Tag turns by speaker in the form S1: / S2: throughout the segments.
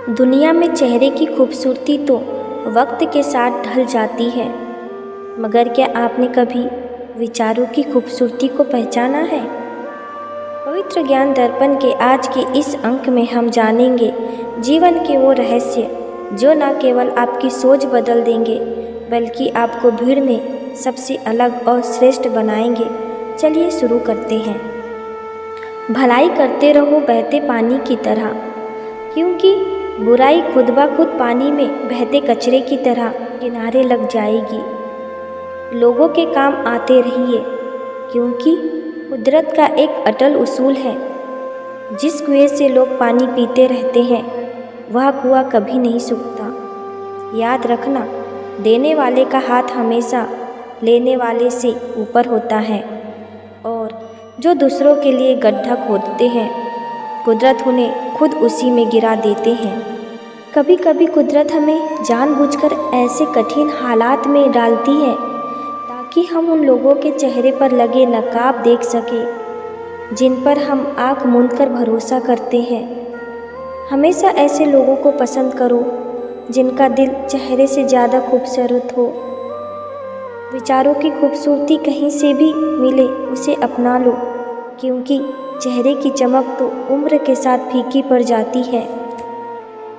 S1: दुनिया में चेहरे की खूबसूरती तो वक्त के साथ ढल जाती है, मगर क्या आपने कभी विचारों की खूबसूरती को पहचाना है? पवित्र ज्ञान दर्पण के आज के इस अंक में हम जानेंगे जीवन के वो रहस्य जो न केवल आपकी सोच बदल देंगे, बल्कि आपको भीड़ में सबसे अलग और श्रेष्ठ बनाएंगे। चलिए शुरू करते हैं। भलाई करते रहो बहते पानी की तरह, क्योंकि बुराई खुद ब खुद पानी में बहते कचरे की तरह किनारे लग जाएगी। लोगों के काम आते रहिए, क्योंकि कुदरत का एक अटल उसूल है, जिस कुएं से लोग पानी पीते रहते हैं वह कुआं कभी नहीं सूखता। याद रखना, देने वाले का हाथ हमेशा लेने वाले से ऊपर होता है, और जो दूसरों के लिए गड्ढा खोदते हैं कुदरत उन्हें खुद उसी में गिरा देते हैं। कभी कभी कुदरत हमें जानबूझकर ऐसे कठिन हालात में डालती है ताकि हम उन लोगों के चेहरे पर लगे नकाब देख सकें जिन पर हम आँख मूंदकर भरोसा करते हैं। हमेशा ऐसे लोगों को पसंद करो जिनका दिल चेहरे से ज़्यादा खूबसूरत हो। विचारों की खूबसूरती कहीं से भी मिले उसे अपना लो, क्योंकि चेहरे की चमक तो उम्र के साथ फीकी पड़ जाती है,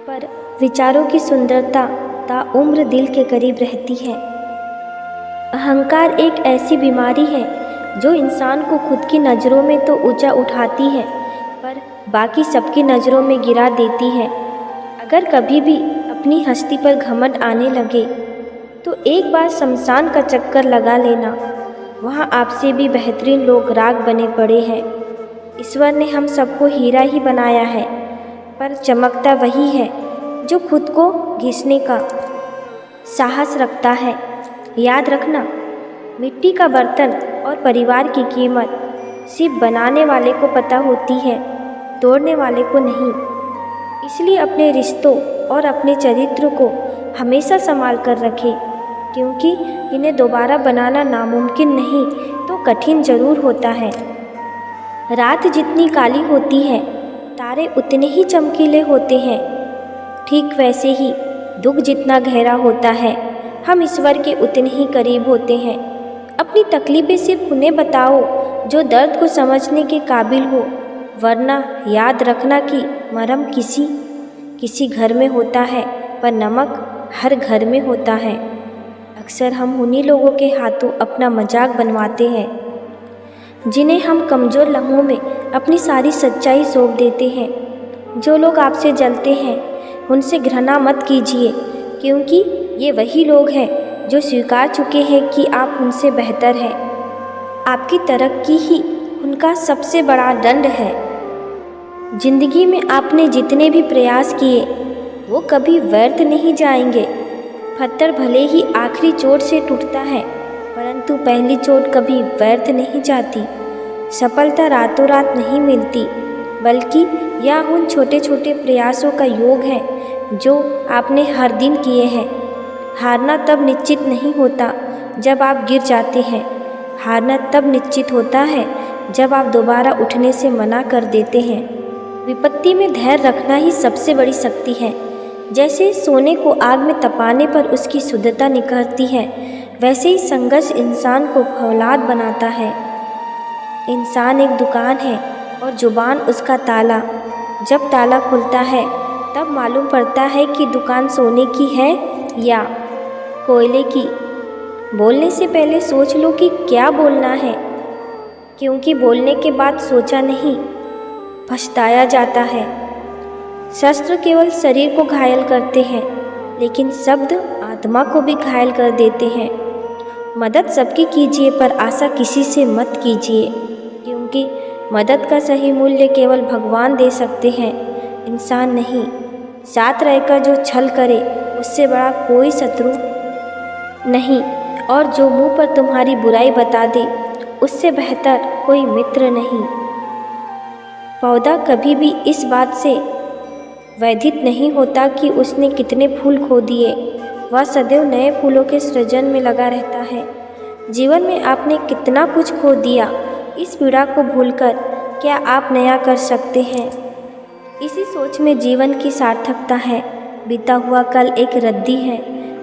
S1: पर विचारों की सुंदरता ताउम्र दिल के करीब रहती है। अहंकार एक ऐसी बीमारी है जो इंसान को खुद की नज़रों में तो ऊंचा उठाती है, पर बाकी सबकी नज़रों में गिरा देती है। अगर कभी भी अपनी हस्ती पर घमंड आने लगे तो एक बार शमशान का चक्कर लगा लेना। वहाँ आपसे भी बेहतरीन लोग राख बने पड़े हैं। ईश्वर ने हम सबको हीरा ही बनाया है, पर चमकता वही है जो खुद को घिसने का साहस रखता है। याद रखना, मिट्टी का बर्तन और परिवार की कीमत सिर्फ बनाने वाले को पता होती है, तोड़ने वाले को नहीं। इसलिए अपने रिश्तों और अपने चरित्र को हमेशा संभाल कर रखें, क्योंकि इन्हें दोबारा बनाना नामुमकिन नहीं तो कठिन जरूर होता है। रात जितनी काली होती है तारे उतने ही चमकीले होते हैं। ठीक वैसे ही दुख जितना गहरा होता है हम ईश्वर के उतने ही करीब होते हैं। अपनी तकलीफ़ें सिर्फ उन्हें बताओ जो दर्द को समझने के काबिल हो, वरना याद रखना कि मरहम किसी किसी घर में होता है, पर नमक हर घर में होता है। अक्सर हम उन्हीं लोगों के हाथों अपना मजाक बनवाते हैं जिन्हें हम कमज़ोर लम्हों में अपनी सारी सच्चाई सौंप देते हैं। जो लोग आपसे जलते हैं उनसे घृणा मत कीजिए, क्योंकि ये वही लोग हैं जो स्वीकार चुके हैं कि आप उनसे बेहतर हैं। आपकी तरक्की ही उनका सबसे बड़ा दंड है। जिंदगी में आपने जितने भी प्रयास किए वो कभी व्यर्थ नहीं जाएंगे। पत्थर भले ही आखिरी चोट से टूटता है, परंतु पहली चोट कभी व्यर्थ नहीं जाती। सफलता रातों रात नहीं मिलती, बल्कि यह उन छोटे छोटे प्रयासों का योग है जो आपने हर दिन किए हैं। हारना तब निश्चित नहीं होता जब आप गिर जाते हैं, हारना तब निश्चित होता है जब आप दोबारा उठने से मना कर देते हैं। विपत्ति में धैर्य रखना ही सबसे बड़ी शक्ति है। जैसे सोने को आग में तपाने पर उसकी शुद्धता निखरती है, वैसे ही संघर्ष इंसान को फौलाद बनाता है। इंसान एक दुकान है और जुबान उसका ताला। जब ताला खुलता है तब मालूम पड़ता है कि दुकान सोने की है या कोयले की। बोलने से पहले सोच लो कि क्या बोलना है, क्योंकि बोलने के बाद सोचा नहीं पछताया जाता है। शस्त्र केवल शरीर को घायल करते हैं, लेकिन शब्द आत्मा को भी घायल कर देते हैं। मदद सबकी कीजिए, पर आशा किसी से मत कीजिए, क्योंकि मदद का सही मूल्य केवल भगवान दे सकते हैं, इंसान नहीं। साथ रहकर जो छल करे उससे बड़ा कोई शत्रु नहीं, और जो मुंह पर तुम्हारी बुराई बता दे उससे बेहतर कोई मित्र नहीं। पौधा कभी भी इस बात से व्यथित नहीं होता कि उसने कितने फूल खो दिए, वह सदैव नए फूलों के सृजन में लगा रहता है। जीवन में आपने कितना कुछ खो दिया, इस पीड़ा को भूलकर क्या आप नया कर सकते हैं? इसी सोच में जीवन की सार्थकता है। बीता हुआ कल एक रद्दी है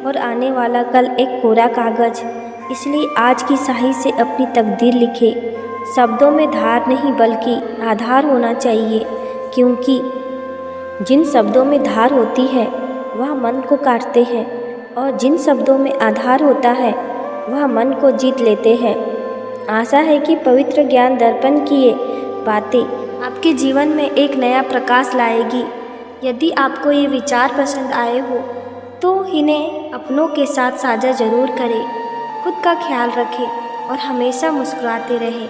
S1: और आने वाला कल एक कोरा कागज़। इसलिए आज की स्याही से अपनी तकदीर लिखे। शब्दों में धार नहीं बल्कि आधार होना चाहिए, क्योंकि जिन शब्दों में धार होती है वह मन को काटते हैं और जिन शब्दों में आधार होता है वह मन को जीत लेते हैं। आशा है कि पवित्र ज्ञान दर्पण की ये बातें आपके जीवन में एक नया प्रकाश लाएगी। यदि आपको ये विचार पसंद आए हो तो इन्हें अपनों के साथ साझा ज़रूर करें। खुद का ख्याल रखें और हमेशा मुस्कुराते रहें।